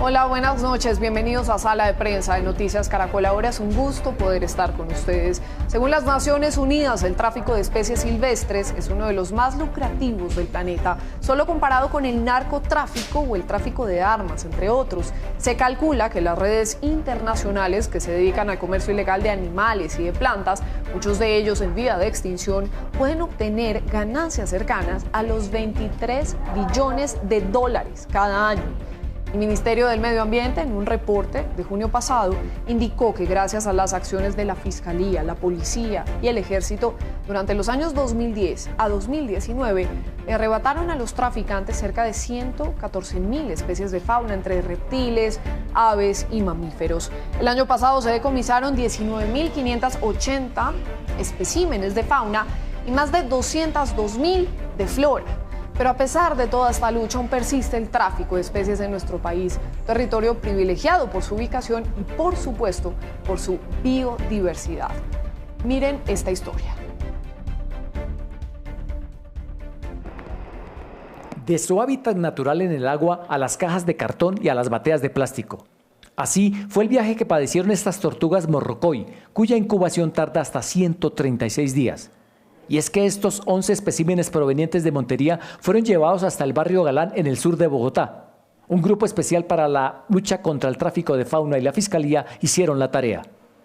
Hola, buenas noches. Bienvenidos a Sala de Prensa de Noticias Caracol. Ahora es un gusto poder estar con ustedes. Según las Naciones Unidas, el tráfico de especies silvestres es uno de los más lucrativos del planeta, solo comparado con el narcotráfico o el tráfico de armas, entre otros. Se calcula que las redes internacionales que se dedican al comercio ilegal de animales y de plantas, muchos de ellos en vía de extinción, pueden obtener ganancias cercanas a los 23 billones de dólares cada año. El Ministerio del Medio Ambiente, en un reporte de junio pasado, indicó que gracias a las acciones de la Fiscalía, la Policía y el Ejército, durante los años 2010 a 2019, le arrebataron a los traficantes cerca de 114.000 especies de fauna, entre reptiles, aves y mamíferos. El año pasado se decomisaron 19.580 especímenes de fauna y más de 202.000 de flora. Pero a pesar de toda esta lucha, aún persiste el tráfico de especies en nuestro país, territorio privilegiado por su ubicación y, por supuesto, por su biodiversidad. Miren esta historia. De su hábitat natural en el agua a las cajas de cartón y a las bateas de plástico. Así fue el viaje que padecieron estas tortugas morrocoy, cuya incubación tarda hasta 136 días. Y es que estos 11 especímenes provenientes de Montería fueron llevados hasta el barrio Galán en el sur de Bogotá. Un grupo especial para la lucha contra el tráfico de fauna y la Fiscalía hicieron la tarea.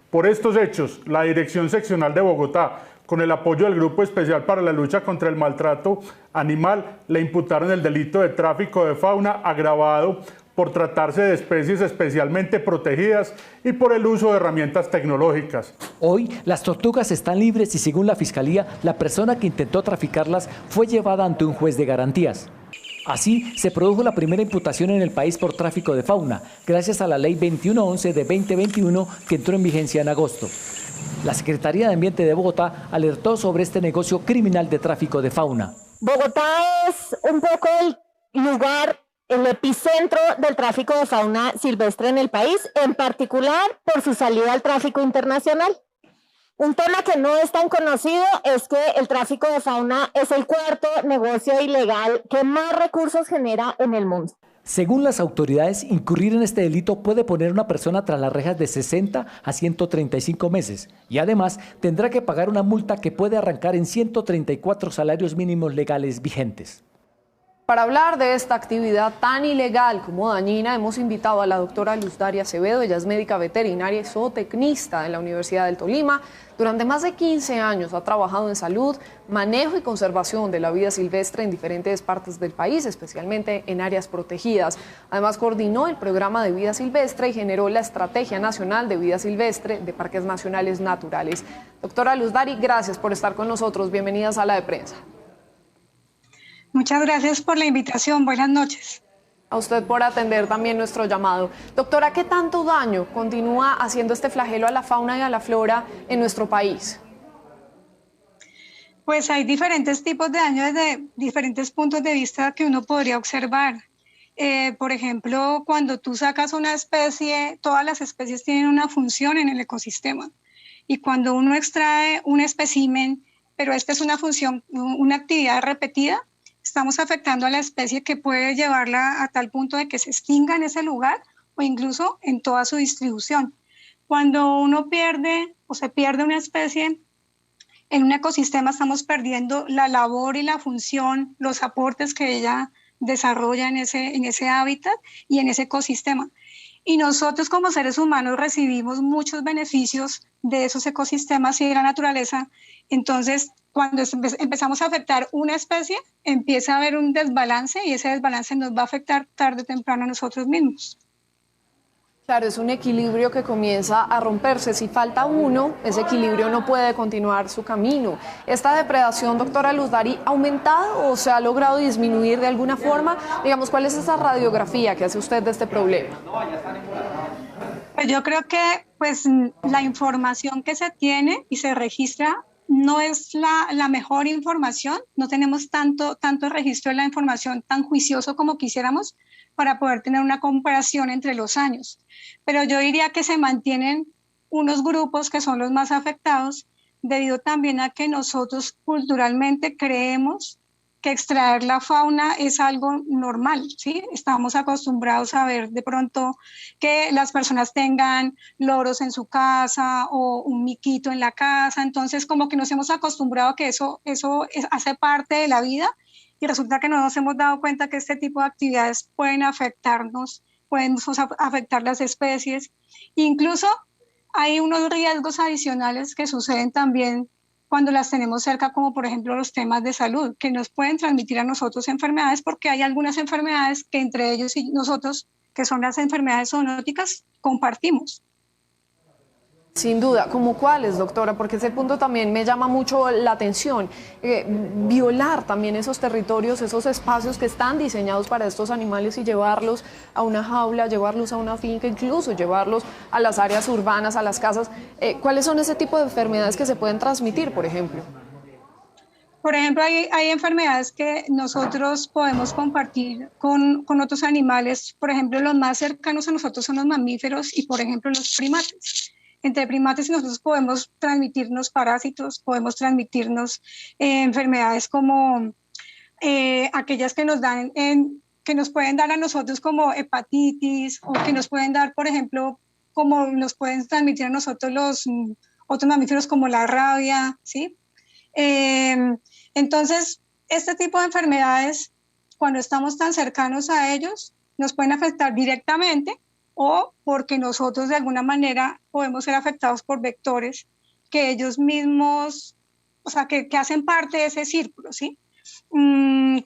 Por estos hechos, la Dirección Seccional de Bogotá, con el apoyo del Grupo Especial para la Lucha contra el Maltrato Animal, le imputaron el delito de tráfico de fauna agravado por tratarse de especies especialmente protegidas y por el uso de herramientas tecnológicas. Hoy las tortugas están libres y, según la Fiscalía, la persona que intentó traficarlas fue llevada ante un juez de garantías. Así se produjo la primera imputación en el país por tráfico de fauna, gracias a la Ley 2111 de 2021 que entró en vigencia en agosto. La Secretaría de Ambiente de Bogotá alertó sobre este negocio criminal de tráfico de fauna. Bogotá es un poco el lugar, el epicentro del tráfico de fauna silvestre en el país, en particular por su salida al tráfico internacional. Un tema que no es tan conocido es que el tráfico de fauna es el cuarto negocio ilegal que más recursos genera en el mundo. Según las autoridades, incurrir en este delito puede poner a una persona tras las rejas de 60 a 135 meses y además tendrá que pagar una multa que puede arrancar en 134 salarios mínimos legales vigentes. Para hablar de esta actividad tan ilegal como dañina, hemos invitado a la doctora Luzdaria Acevedo. Ella es médica veterinaria y zootecnista en la Universidad del Tolima. Durante más de 15 años ha trabajado en salud, manejo y conservación de la vida silvestre en diferentes partes del país, especialmente en áreas protegidas. Además, coordinó el programa de vida silvestre y generó la Estrategia Nacional de Vida Silvestre de Parques Nacionales Naturales. Doctora Luzdaria, gracias por estar con nosotros. Bienvenida a Sala de Prensa. Muchas gracias por la invitación. Buenas noches. A usted por atender también nuestro llamado. Doctora, ¿qué tanto daño continúa haciendo este flagelo a la fauna y a la flora en nuestro país? Pues hay diferentes tipos de daño desde diferentes puntos de vista que uno podría observar. Por ejemplo, cuando tú sacas una especie, todas las especies tienen una función en el ecosistema. Y cuando uno extrae un espécimen, pero esta es una función, una actividad repetida, estamos afectando a la especie, que puede llevarla a tal punto de que se extinga en ese lugar o incluso en toda su distribución. Cuando uno pierde o se pierde una especie en un ecosistema, estamos perdiendo la labor y la función, los aportes que ella desarrolla en ese hábitat y en ese ecosistema. Y nosotros como seres humanos recibimos muchos beneficios de esos ecosistemas y de la naturaleza. Entonces, cuando empezamos a afectar una especie, empieza a haber un desbalance y ese desbalance nos va a afectar tarde o temprano a nosotros mismos. Claro, es un equilibrio que comienza a romperse. Si falta uno, ese equilibrio no puede continuar su camino. ¿Esta depredación, doctora Luzdaria, ha aumentado o se ha logrado disminuir de alguna forma? Digamos, ¿cuál es esa radiografía que hace usted de este problema? Pues yo creo que la información que se tiene y se registra no es la mejor información. No tenemos tanto registro de la información tan juicioso como quisiéramos para poder tener una comparación entre los años. Pero yo diría que se mantienen unos grupos que son los más afectados, debido también a que nosotros culturalmente creemos que extraer la fauna es algo normal, ¿sí? Estamos acostumbrados a ver de pronto que las personas tengan loros en su casa o un miquito en la casa, entonces como que nos hemos acostumbrado a que hace parte de la vida y resulta que no nos hemos dado cuenta que este tipo de actividades pueden afectarnos, pueden afectar las especies. Incluso hay unos riesgos adicionales que suceden también cuando las tenemos cerca, como por ejemplo los temas de salud, que nos pueden transmitir a nosotros enfermedades, porque hay algunas enfermedades que entre ellos y nosotros, que son las enfermedades zoonóticas, compartimos. Sin duda, ¿como cuáles, doctora? Porque ese punto también me llama mucho la atención. Violar también esos territorios, esos espacios que están diseñados para estos animales y llevarlos a una jaula, llevarlos a una finca, incluso llevarlos a las áreas urbanas, a las casas. ¿Cuáles son ese tipo de enfermedades que se pueden transmitir, por ejemplo? Por ejemplo, hay enfermedades que nosotros podemos compartir con otros animales. Por ejemplo, los más cercanos a nosotros son los mamíferos y, por ejemplo, los primates. Entre primates nosotros podemos transmitirnos parásitos, podemos transmitirnos enfermedades como aquellas que que nos pueden dar a nosotros como hepatitis, o que nos pueden dar, por ejemplo, como nos pueden transmitir a nosotros los otros mamíferos como la rabia, ¿sí? Entonces, este tipo de enfermedades, cuando estamos tan cercanos a ellos, nos pueden afectar directamente, o porque nosotros de alguna manera podemos ser afectados por vectores que ellos mismos, o sea, que hacen parte de ese círculo, ¿sí?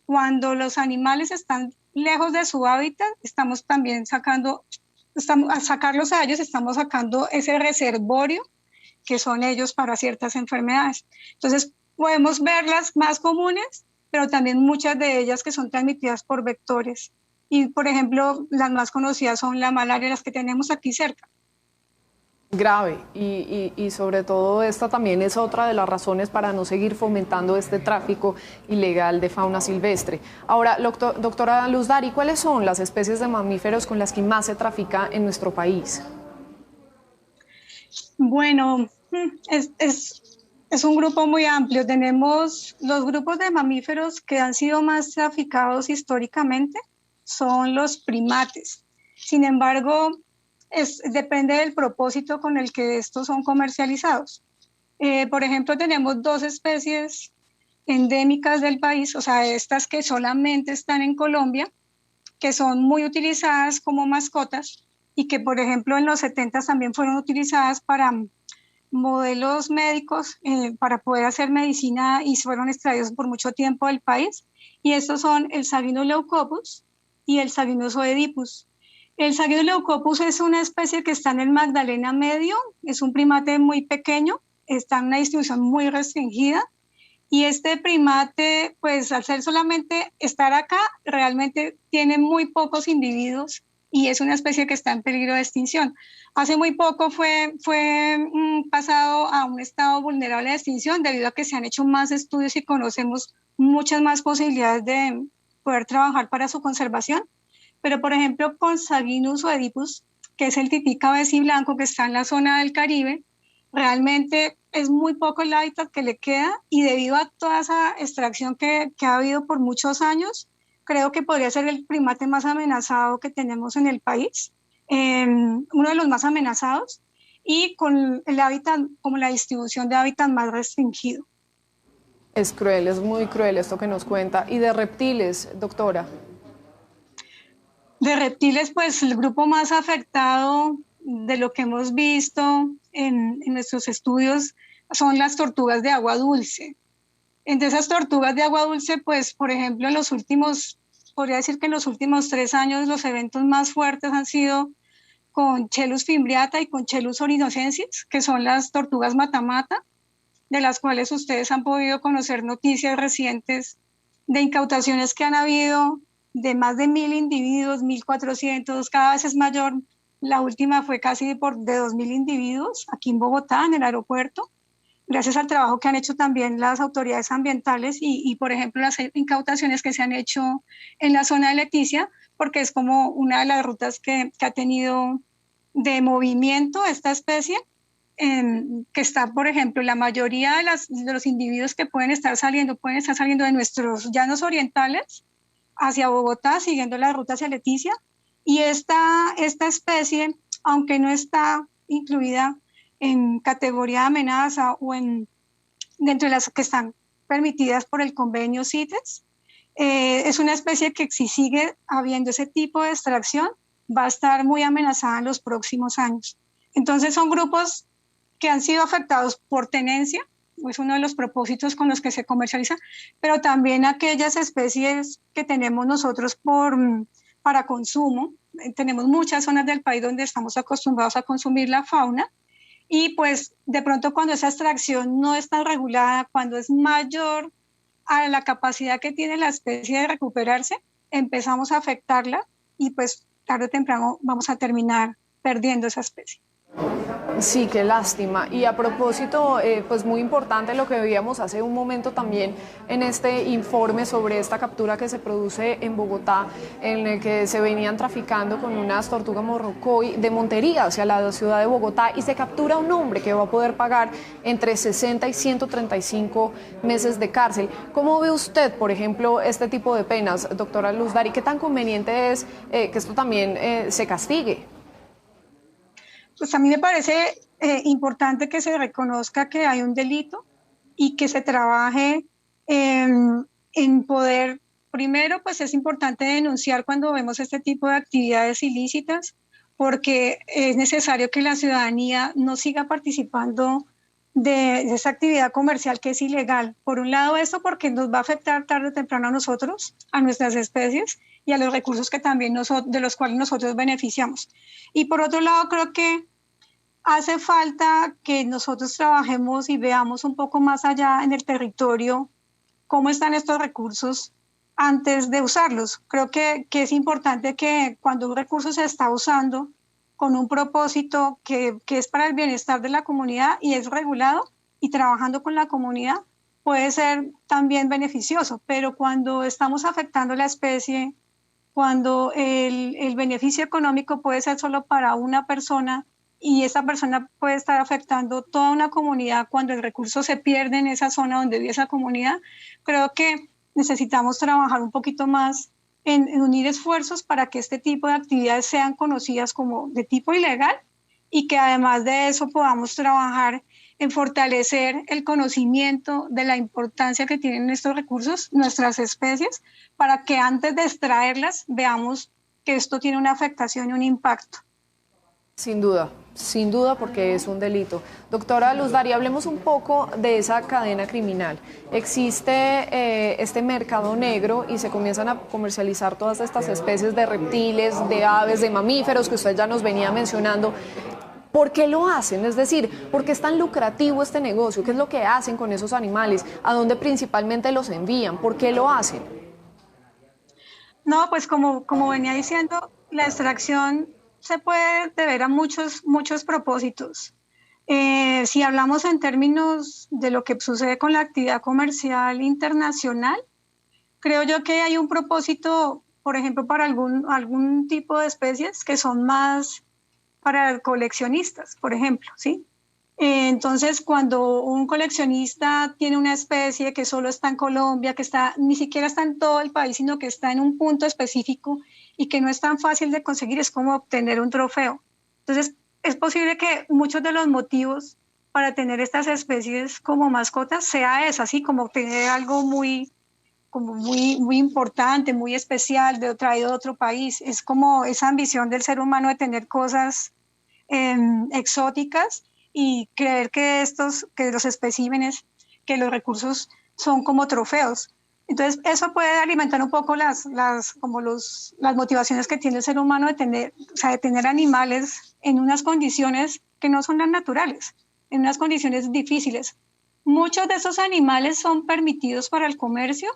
Cuando los animales están lejos de su hábitat, estamos también al sacarlos a ellos, estamos sacando ese reservorio que son ellos para ciertas enfermedades. Entonces, podemos ver las más comunes, pero también muchas de ellas que son transmitidas por vectores. Y, por ejemplo, las más conocidas son la malaria, las que tenemos aquí cerca. Grave, y sobre todo esta también es otra de las razones para no seguir fomentando este tráfico ilegal de fauna silvestre. Ahora, doctora Luz Dari, ¿cuáles son las especies de mamíferos con las que más se trafica en nuestro país? Bueno, es un grupo muy amplio. Tenemos los grupos de mamíferos que han sido más traficados históricamente, son los primates. Sin embargo, depende del propósito con el que estos son comercializados. Por ejemplo, tenemos dos especies endémicas del país, o sea, estas que solamente están en Colombia, que son muy utilizadas como mascotas y que, por ejemplo, en los 70 también fueron utilizadas para modelos médicos, para poder hacer medicina, y fueron extraídos por mucho tiempo del país. Y estos son el Sagginus leucopus y el Sagginus oedipus. El Sagginus leucopus es una especie que está en el Magdalena Medio, es un primate muy pequeño, está en una distribución muy restringida, y este primate, pues al ser solamente estar acá, realmente tiene muy pocos individuos y es una especie que está en peligro de extinción. Hace muy poco fue pasado a un estado vulnerable de extinción debido a que se han hecho más estudios y conocemos muchas más posibilidades de poder trabajar para su conservación. Pero, por ejemplo, con Sagginus oedipus, que es el titica blanco que está en la zona del Caribe, realmente es muy poco el hábitat que le queda, y debido a toda esa extracción que ha habido por muchos años, creo que podría ser el primate más amenazado que tenemos en el país, uno de los más amenazados, y con el hábitat, como la distribución de hábitat más restringido. Es cruel, es muy cruel esto que nos cuenta. ¿Y de reptiles, doctora? De reptiles, pues el grupo más afectado de lo que hemos visto en nuestros estudios son las tortugas de agua dulce. Entre esas tortugas de agua dulce, pues, por ejemplo, podría decir que en los últimos 3 años los eventos más fuertes han sido con Chelus fimbriata y con Chelus orinocensis, que son las tortugas mata-mata, de las cuales ustedes han podido conocer noticias recientes de incautaciones que han habido de más de 1.000 individuos, 1.400, cada vez es mayor. La última fue casi de 2.000 individuos aquí en Bogotá, en el aeropuerto, gracias al trabajo que han hecho también las autoridades ambientales y por ejemplo, las incautaciones que se han hecho en la zona de Leticia, porque es como una de las rutas que ha tenido de movimiento esta especie. que está, por ejemplo, la mayoría de los individuos que pueden estar saliendo de nuestros llanos orientales hacia Bogotá, siguiendo la ruta hacia Leticia. Y esta especie, aunque no está incluida en categoría de amenaza o dentro de las que están permitidas por el convenio CITES, es una especie que si sigue habiendo ese tipo de extracción, va a estar muy amenazada en los próximos años. Entonces son grupos que han sido afectados por tenencia, es uno de los propósitos con los que se comercializa, pero también aquellas especies que tenemos nosotros para consumo. Tenemos muchas zonas del país donde estamos acostumbrados a consumir la fauna y pues de pronto cuando esa extracción no es tan regulada, cuando es mayor a la capacidad que tiene la especie de recuperarse, empezamos a afectarla y pues tarde o temprano vamos a terminar perdiendo esa especie. Sí, qué lástima. Y a propósito, pues muy importante lo que veíamos hace un momento también en este informe sobre esta captura que se produce en Bogotá, en el que se venían traficando con unas tortugas morrocoy de Montería hacia la ciudad de Bogotá y se captura un hombre que va a poder pagar entre 60 y 135 meses de cárcel. ¿Cómo ve usted, por ejemplo, este tipo de penas, doctora Luz Dari? ¿Qué tan conveniente es que esto también se castigue? Pues a mí me parece importante que se reconozca que hay un delito y que se trabaje en poder, primero pues es importante denunciar cuando vemos este tipo de actividades ilícitas, porque es necesario que la ciudadanía no siga participando de esa actividad comercial que es ilegal. Por un lado eso porque nos va a afectar tarde o temprano a nosotros, a nuestras especies y a los recursos que también de los cuales nosotros beneficiamos. Y por otro lado creo que hace falta que nosotros trabajemos y veamos un poco más allá en el territorio cómo están estos recursos antes de usarlos. Creo que es importante que cuando un recurso se está usando con un propósito que es para el bienestar de la comunidad y es regulado y trabajando con la comunidad, puede ser también beneficioso. Pero cuando estamos afectando la especie, cuando el beneficio económico puede ser solo para una persona y esa persona puede estar afectando toda una comunidad cuando el recurso se pierde en esa zona donde vive esa comunidad, creo que necesitamos trabajar un poquito más en unir esfuerzos para que este tipo de actividades sean conocidas como de tipo ilegal y que además de eso podamos trabajar en fortalecer el conocimiento de la importancia que tienen estos recursos, nuestras especies, para que antes de extraerlas veamos que esto tiene una afectación y un impacto. Sin duda porque es un delito. Doctora Luz Dari, hablemos un poco de esa cadena criminal. Existe este mercado negro y se comienzan a comercializar todas estas especies de reptiles, de aves, de mamíferos que usted ya nos venía mencionando. ¿Por qué lo hacen? Es decir, ¿por qué es tan lucrativo este negocio? ¿Qué es lo que hacen con esos animales? ¿A dónde principalmente los envían? ¿Por qué lo hacen? No, pues como venía diciendo, la extracción se puede deber a muchos propósitos. Si hablamos en términos de lo que sucede con la actividad comercial internacional, creo yo que hay un propósito, por ejemplo, para algún tipo de especies que son más para coleccionistas, por ejemplo, ¿sí? Entonces, cuando un coleccionista tiene una especie que solo está en Colombia, que ni siquiera está en todo el país, sino que está en un punto específico y que no es tan fácil de conseguir, es como obtener un trofeo. Entonces, es posible que muchos de los motivos para tener estas especies como mascotas sea esa, así como obtener algo muy importante, muy especial, traído de otro país. Es como esa ambición del ser humano de tener cosas exóticas y creer que los especímenes, que los recursos son como trofeos. Entonces, eso puede alimentar un poco las motivaciones que tiene el ser humano de tener animales en unas condiciones que no son las naturales, en unas condiciones difíciles. Muchos de esos animales son permitidos para el comercio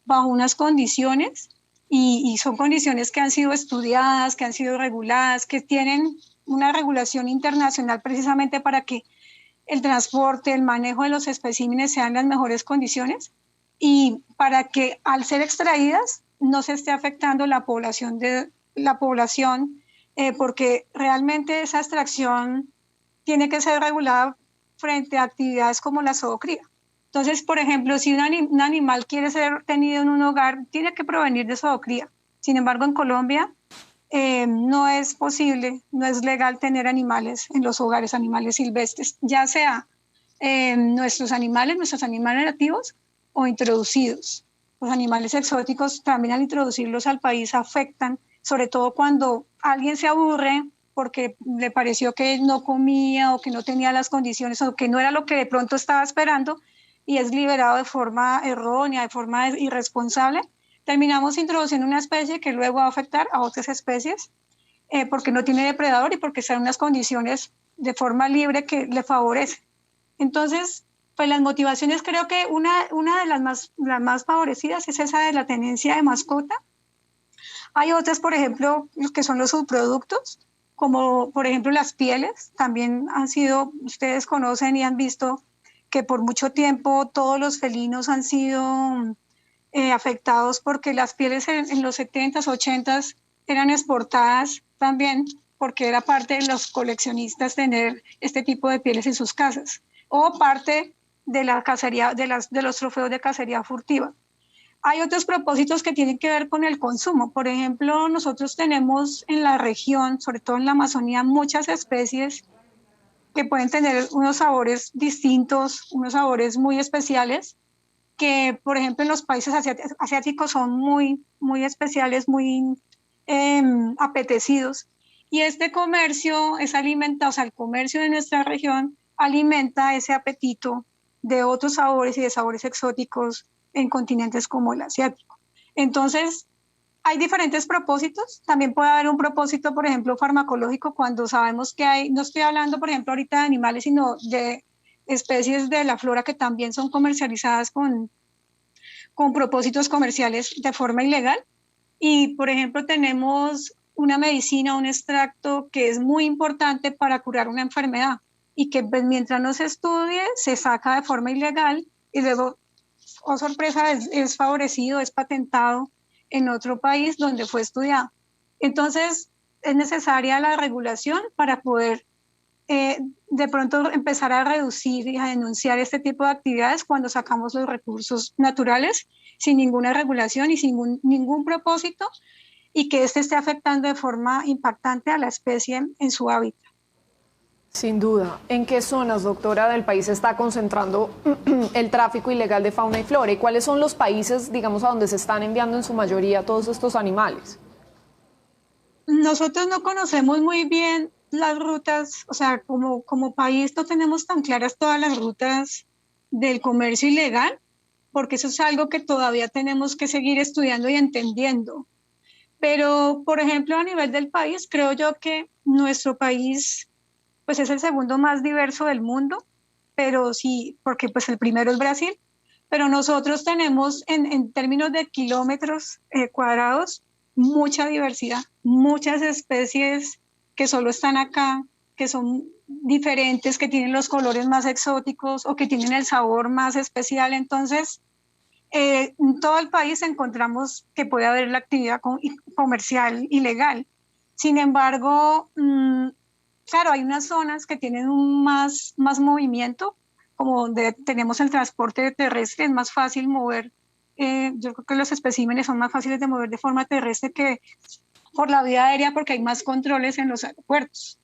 bajo unas condiciones y son condiciones que han sido estudiadas, que han sido reguladas, que tienen una regulación internacional precisamente para que el transporte, el manejo de los especímenes sean en las mejores condiciones y para que al ser extraídas no se esté afectando la población, porque realmente esa extracción tiene que ser regulada frente a actividades como la zoocría. Entonces, por ejemplo, si un animal quiere ser tenido en un hogar, tiene que provenir de zoocría. Sin embargo, en Colombia no es posible, no es legal tener animales en los hogares, animales silvestres, ya sea nuestros animales nativos o introducidos. Los animales exóticos también al introducirlos al país afectan, sobre todo cuando alguien se aburre porque le pareció que no comía o que no tenía las condiciones o que no era lo que de pronto estaba esperando y es liberado de forma errónea, de forma irresponsable, terminamos introduciendo una especie que luego va a afectar a otras especies porque no tiene depredador y porque están en unas condiciones de forma libre que le favorecen. Entonces, pues las motivaciones, creo que una de las más favorecidas es esa de la tenencia de mascota. Hay otras, por ejemplo, que son los subproductos, como por ejemplo las pieles, también han sido, ustedes conocen y han visto que por mucho tiempo todos los felinos han sido afectados porque las pieles en los 70s, 80s eran exportadas también porque era parte de los coleccionistas tener este tipo de pieles en sus casas o parte de la cacería, de los trofeos de cacería furtiva. Hay otros propósitos que tienen que ver con el consumo. Por ejemplo, nosotros tenemos en la región, sobre todo en la Amazonía, muchas especies que pueden tener unos sabores distintos, unos sabores muy especiales, que por ejemplo en los países asiáticos son muy, muy especiales, muy apetecidos. Y este comercio es alimentado, o sea, el comercio de nuestra región alimenta ese apetito de otros sabores y de sabores exóticos en continentes como el asiático. Entonces, hay diferentes propósitos. También puede haber un propósito, por ejemplo, farmacológico, cuando sabemos que hay, no estoy hablando, por ejemplo, ahorita de animales, sino de especies de la flora que también son comercializadas con propósitos comerciales de forma ilegal. Y, por ejemplo, tenemos una medicina, un extracto que es muy importante para curar una enfermedad y que pues, mientras no se estudie, se saca de forma ilegal y luego, oh sorpresa, es favorecido, es patentado en otro país donde fue estudiado. Entonces, es necesaria la regulación para poder de pronto empezar a reducir y a denunciar este tipo de actividades cuando sacamos los recursos naturales sin ninguna regulación y sin ningún propósito y que este esté afectando de forma impactante a la especie en su hábitat. Sin duda. ¿En qué zonas, doctora, del país se está concentrando el tráfico ilegal de fauna y flora? ¿Y cuáles son los países, digamos, a donde se están enviando en su mayoría todos estos animales? Nosotros no conocemos muy bien las rutas, o sea, como país no tenemos tan claras todas las rutas del comercio ilegal, porque eso es algo que todavía tenemos que seguir estudiando y entendiendo. Pero, por ejemplo, a nivel del país, creo yo que nuestro país pues es el segundo más diverso del mundo, pero sí, porque pues el primero es Brasil, pero nosotros tenemos en términos de kilómetros cuadrados mucha diversidad, muchas especies que solo están acá, que son diferentes, que tienen los colores más exóticos o que tienen el sabor más especial. Entonces, en todo el país encontramos que puede haber la actividad comercial ilegal. Sin embargo, claro, hay unas zonas que tienen más movimiento, como donde tenemos el transporte terrestre, es más fácil mover. Yo creo que los especímenes son más fáciles de mover de forma terrestre que por la vía aérea porque hay más controles en los aeropuertos.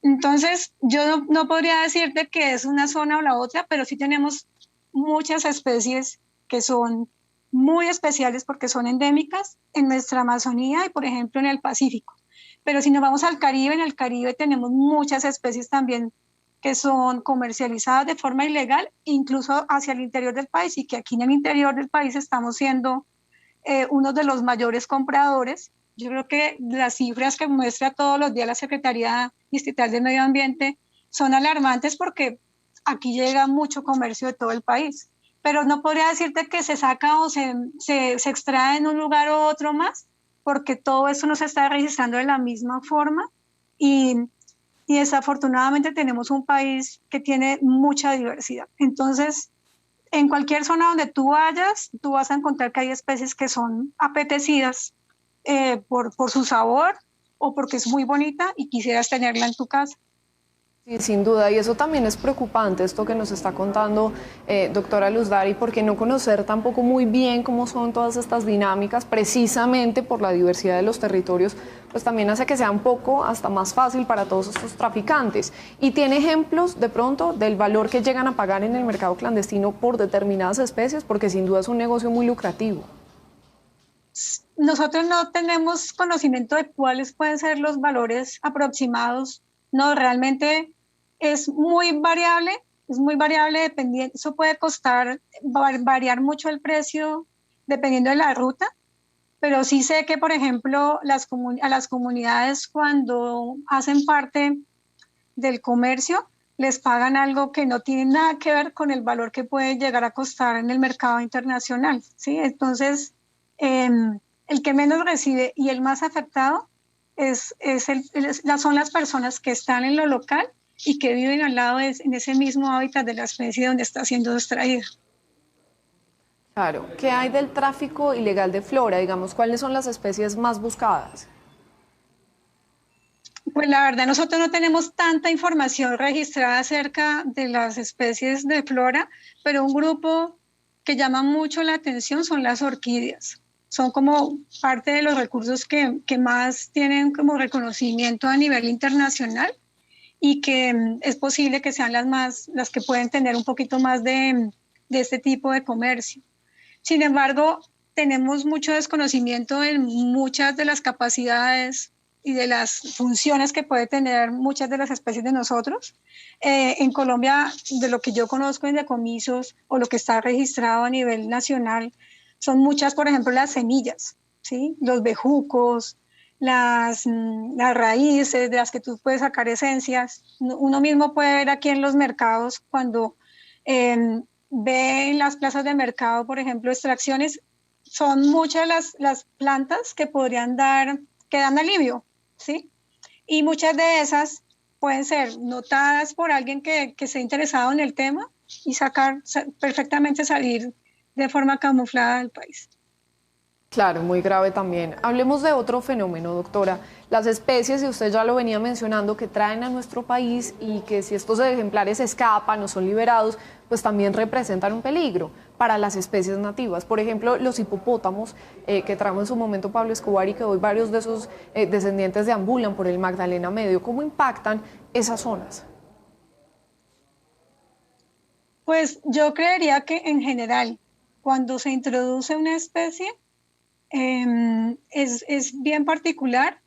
Entonces, yo no podría decirte que es una zona o la otra, pero sí tenemos muchas especies que son muy especiales porque son endémicas en nuestra Amazonía y, por ejemplo, en el Pacífico. Pero si nos vamos al Caribe, en el Caribe tenemos muchas especies también que son comercializadas de forma ilegal, incluso hacia el interior del país, y que aquí en el interior del país estamos siendo uno de los mayores compradores. Yo creo que las cifras que muestra todos los días la Secretaría Distrital de Medio Ambiente son alarmantes porque aquí llega mucho comercio de todo el país. Pero no podría decirte que se saca o se extrae en un lugar u otro más, porque todo eso no se está registrando de la misma forma y desafortunadamente tenemos un país que tiene mucha diversidad. Entonces, en cualquier zona donde tú vayas, tú vas a encontrar que hay especies que son apetecidas por su sabor o porque es muy bonita y quisieras tenerla en tu casa. Sí, sin duda, y eso también es preocupante, esto que nos está contando doctora Luz Dari, porque no conocer tampoco muy bien cómo son todas estas dinámicas, precisamente por la diversidad de los territorios, pues también hace que sea un poco hasta más fácil para todos estos traficantes. Y tiene ejemplos de pronto del valor que llegan a pagar en el mercado clandestino por determinadas especies, porque sin duda es un negocio muy lucrativo. Nosotros no tenemos conocimiento de cuáles pueden ser los valores aproximados. No, realmente es muy variable dependiendo, eso puede variar mucho el precio dependiendo de la ruta, pero sí sé que, por ejemplo, a las comunidades cuando hacen parte del comercio, les pagan algo que no tiene nada que ver con el valor que puede llegar a costar en el mercado internacional, ¿sí? Entonces, el que menos recibe y el más afectado son las personas que están en lo local y que viven al lado en ese mismo hábitat de la especie donde está siendo extraída. Claro, ¿qué hay del tráfico ilegal de flora? Digamos, ¿cuáles son las especies más buscadas? Pues la verdad, nosotros no tenemos tanta información registrada acerca de las especies de flora, pero un grupo que llama mucho la atención son las orquídeas. Son como parte de los recursos que más tienen como reconocimiento a nivel internacional y que es posible que sean las que pueden tener un poquito más de este tipo de comercio. Sin embargo, tenemos mucho desconocimiento en muchas de las capacidades y de las funciones que puede tener muchas de las especies de nosotros. En Colombia, de lo que yo conozco en decomisos o lo que está registrado a nivel nacional, son muchas, por ejemplo, las semillas, ¿sí? Los bejucos, las raíces de las que tú puedes sacar esencias. Uno mismo puede ver aquí en los mercados cuando ve en las plazas de mercado, por ejemplo, extracciones, son muchas las plantas que que dan alivio, ¿sí? Y muchas de esas pueden ser notadas por alguien que esté interesado en el tema y perfectamente salir de forma camuflada del país. Claro, muy grave también. Hablemos de otro fenómeno, doctora. Las especies, y usted ya lo venía mencionando, que traen a nuestro país y que si estos ejemplares escapan o son liberados, pues también representan un peligro para las especies nativas. Por ejemplo, los hipopótamos que trajo en su momento Pablo Escobar y que hoy varios de sus descendientes deambulan por el Magdalena Medio. ¿Cómo impactan esas zonas? Pues yo creería que en general, cuando se introduce una especie, es bien particular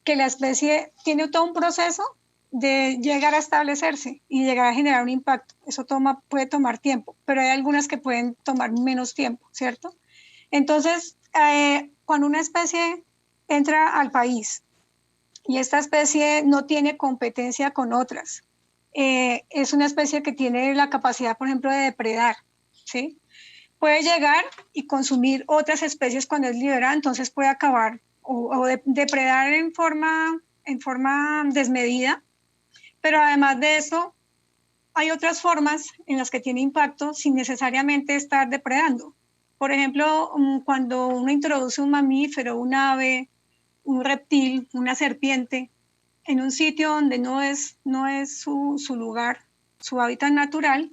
que la especie tiene todo un proceso de llegar a establecerse y llegar a generar un impacto. Eso puede tomar tiempo, pero hay algunas que pueden tomar menos tiempo, ¿cierto? Entonces, cuando una especie entra al país y esta especie no tiene competencia con otras, es una especie que tiene la capacidad, por ejemplo, de depredar, ¿sí? Puede llegar y consumir otras especies cuando es liberada, entonces puede acabar o depredar en forma desmedida, pero además de eso, hay otras formas en las que tiene impacto sin necesariamente estar depredando. Por ejemplo, cuando uno introduce un mamífero, un ave, un reptil, una serpiente, en un sitio donde no es su lugar, su hábitat natural,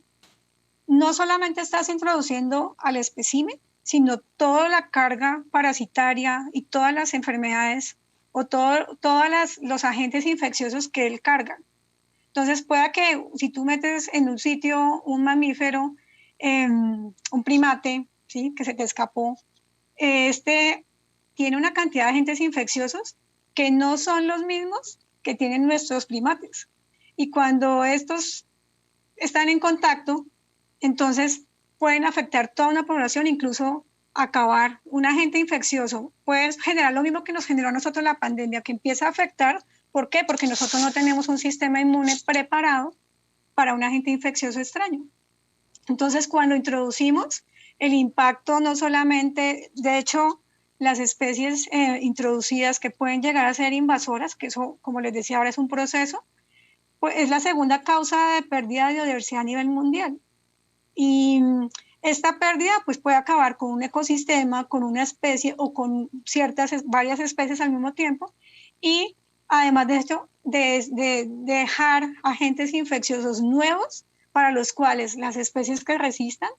no solamente estás introduciendo al espécimen, sino toda la carga parasitaria y todas las enfermedades o todos los agentes infecciosos que él carga. Entonces, pueda que si tú metes en un sitio un mamífero, un primate, ¿sí? Que se te escapó, este tiene una cantidad de agentes infecciosos que no son los mismos que tienen nuestros primates. Y cuando estos están en contacto, entonces pueden afectar toda una población, incluso acabar. Un agente infeccioso puede generar lo mismo que nos generó a nosotros la pandemia, que empieza a afectar. ¿Por qué? Porque nosotros no tenemos un sistema inmune preparado para un agente infeccioso extraño. Entonces, cuando introducimos, el impacto no solamente, de hecho, las especies introducidas que pueden llegar a ser invasoras, que eso, como les decía, ahora es un proceso, pues es la segunda causa de pérdida de biodiversidad a nivel mundial. Y esta pérdida pues, puede acabar con un ecosistema, con una especie o con varias especies al mismo tiempo y además de esto, de dejar agentes infecciosos nuevos para los cuales las especies que resistan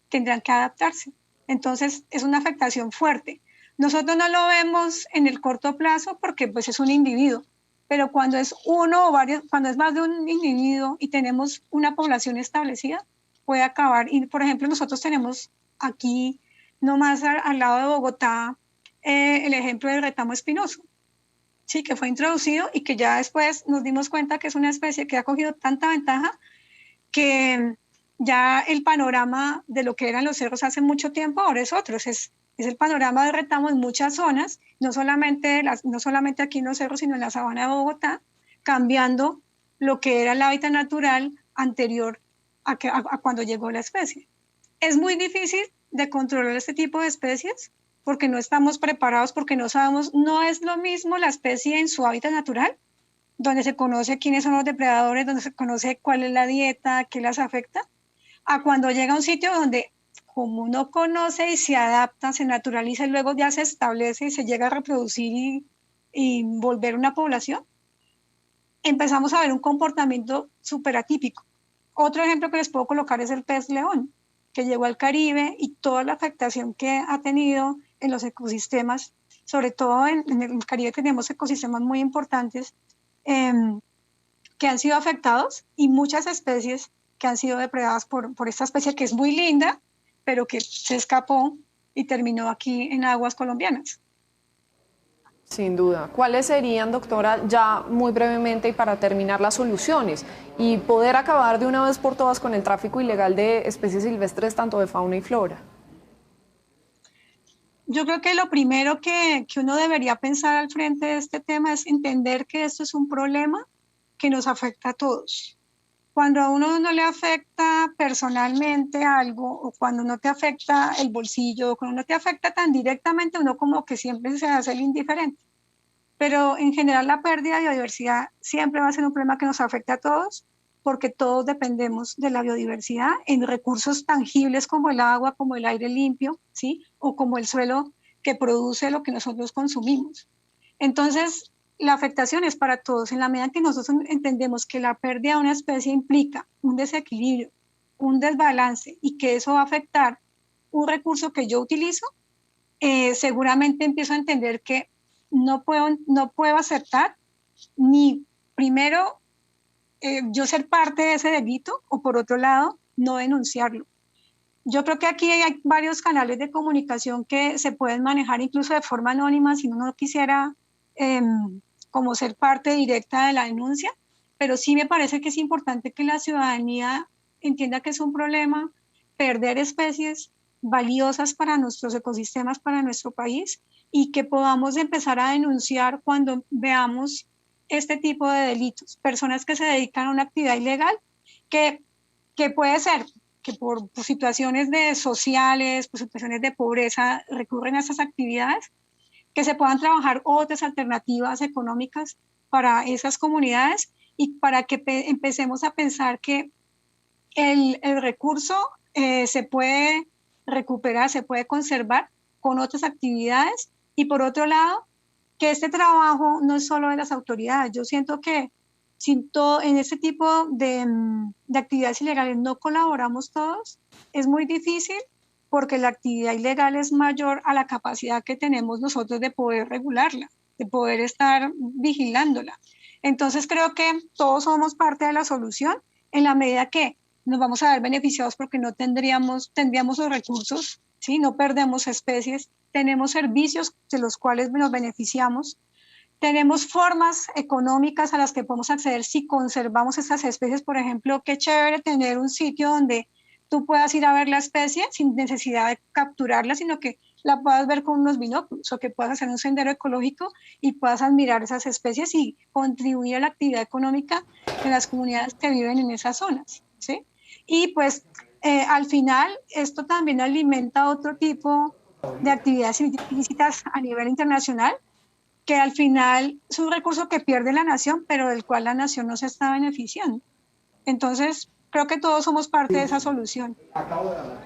tendrán que adaptarse. Entonces, es una afectación fuerte. Nosotros no lo vemos en el corto plazo porque pues, es un individuo, pero cuando es uno o varios, cuando es más de un individuo y tenemos una población establecida, puede acabar. Y, por ejemplo, nosotros tenemos aquí, nomás al lado de Bogotá, el ejemplo del retamo espinoso, ¿sí? Que fue introducido y que ya después nos dimos cuenta que es una especie que ha cogido tanta ventaja que ya el panorama de lo que eran los cerros hace mucho tiempo ahora es otro. Es el panorama de retamo en muchas zonas, no solamente aquí en los cerros, sino en la sabana de Bogotá, cambiando lo que era el hábitat natural anterior a cuando llegó la especie. Es muy difícil de controlar este tipo de especies porque no estamos preparados, porque no sabemos, no es lo mismo la especie en su hábitat natural, donde se conoce quiénes son los depredadores, donde se conoce cuál es la dieta, qué las afecta, a cuando llega a un sitio donde como no conoce y se adapta, se naturaliza y luego ya se establece y se llega a reproducir y volver una población, empezamos a ver un comportamiento súper atípico. Otro ejemplo que les puedo colocar es el pez león, que llegó al Caribe y toda la afectación que ha tenido en los ecosistemas, sobre todo en el Caribe tenemos ecosistemas muy importantes que han sido afectados y muchas especies que han sido depredadas por esta especie que es muy linda, pero que se escapó y terminó aquí en aguas colombianas. Sin duda. ¿Cuáles serían, doctora, ya muy brevemente y para terminar, las soluciones y poder acabar de una vez por todas con el tráfico ilegal de especies silvestres, tanto de fauna y flora? Yo creo que lo primero que uno debería pensar al frente de este tema es entender que esto es un problema que nos afecta a todos. Cuando a uno no le afecta personalmente algo o cuando no te afecta el bolsillo, cuando no te afecta tan directamente, uno como que siempre se hace el indiferente. Pero en general la pérdida de biodiversidad siempre va a ser un problema que nos afecta a todos porque todos dependemos de la biodiversidad en recursos tangibles como el agua, como el aire limpio, ¿sí? O como el suelo que produce lo que nosotros consumimos. Entonces, la afectación es para todos. En la medida que nosotros entendemos que la pérdida de una especie implica un desequilibrio, un desbalance y que eso va a afectar un recurso que yo utilizo, seguramente empiezo a entender que no puedo aceptar ni primero yo ser parte de ese delito o por otro lado no denunciarlo. Yo creo que aquí hay varios canales de comunicación que se pueden manejar incluso de forma anónima si uno no quisiera como ser parte directa de la denuncia, pero sí me parece que es importante que la ciudadanía entienda que es un problema perder especies valiosas para nuestros ecosistemas, para nuestro país, y que podamos empezar a denunciar cuando veamos este tipo de delitos. Personas que se dedican a una actividad ilegal que puede ser que por situaciones sociales, por situaciones de pobreza, recurren a estas actividades, que se puedan trabajar otras alternativas económicas para esas comunidades y para que empecemos a pensar que el recurso se puede recuperar, se puede conservar con otras actividades y por otro lado, que este trabajo no es solo de las autoridades. Yo siento que en este tipo de actividades ilegales no colaboramos todos, es muy difícil porque la actividad ilegal es mayor a la capacidad que tenemos nosotros de poder regularla, de poder estar vigilándola. Entonces creo que todos somos parte de la solución en la medida que nos vamos a ver beneficiados porque no tendríamos los recursos, ¿sí? No perdemos especies, tenemos servicios de los cuales nos beneficiamos, tenemos formas económicas a las que podemos acceder si conservamos estas especies. Por ejemplo, qué chévere tener un sitio donde tú puedas ir a ver la especie sin necesidad de capturarla, sino que la puedas ver con unos binóculos o que puedas hacer un sendero ecológico y puedas admirar esas especies y contribuir a la actividad económica de las comunidades que viven en esas zonas, ¿sí? Y pues al final esto también alimenta otro tipo de actividades ilícitas a nivel internacional, que al final es un recurso que pierde la nación, pero del cual la nación no se está beneficiando. Entonces, creo que todos somos parte de esa solución.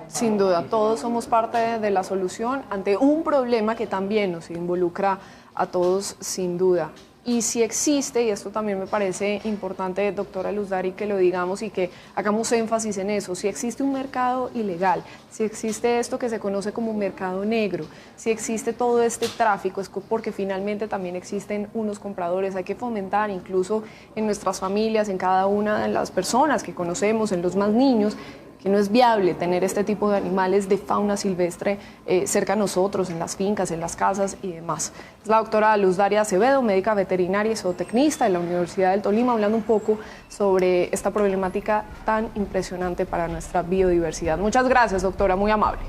Sin duda, todos somos parte de la solución ante un problema que también nos involucra a todos, sin duda. Y si existe, y esto también me parece importante, doctora Luz-Dari, que lo digamos y que hagamos énfasis en eso, si existe un mercado ilegal, si existe esto que se conoce como mercado negro, si existe todo este tráfico, es porque finalmente también existen unos compradores. Hay que fomentar incluso en nuestras familias, en cada una de las personas que conocemos, en los más niños, que no es viable tener este tipo de animales de fauna silvestre cerca a nosotros, en las fincas, en las casas y demás. Es la doctora Luz-Dari Acevedo, médica veterinaria y zootecnista de la Universidad del Tolima, hablando un poco sobre esta problemática tan impresionante para nuestra biodiversidad. Muchas gracias, doctora, muy amable.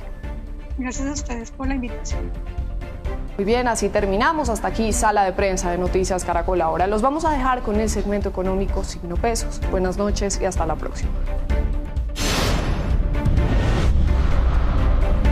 Gracias a ustedes por la invitación. Muy bien, así terminamos. Hasta aquí Sala de Prensa de Noticias Caracol Ahora. Los vamos a dejar con el segmento económico Signo Pesos. Buenas noches y hasta la próxima.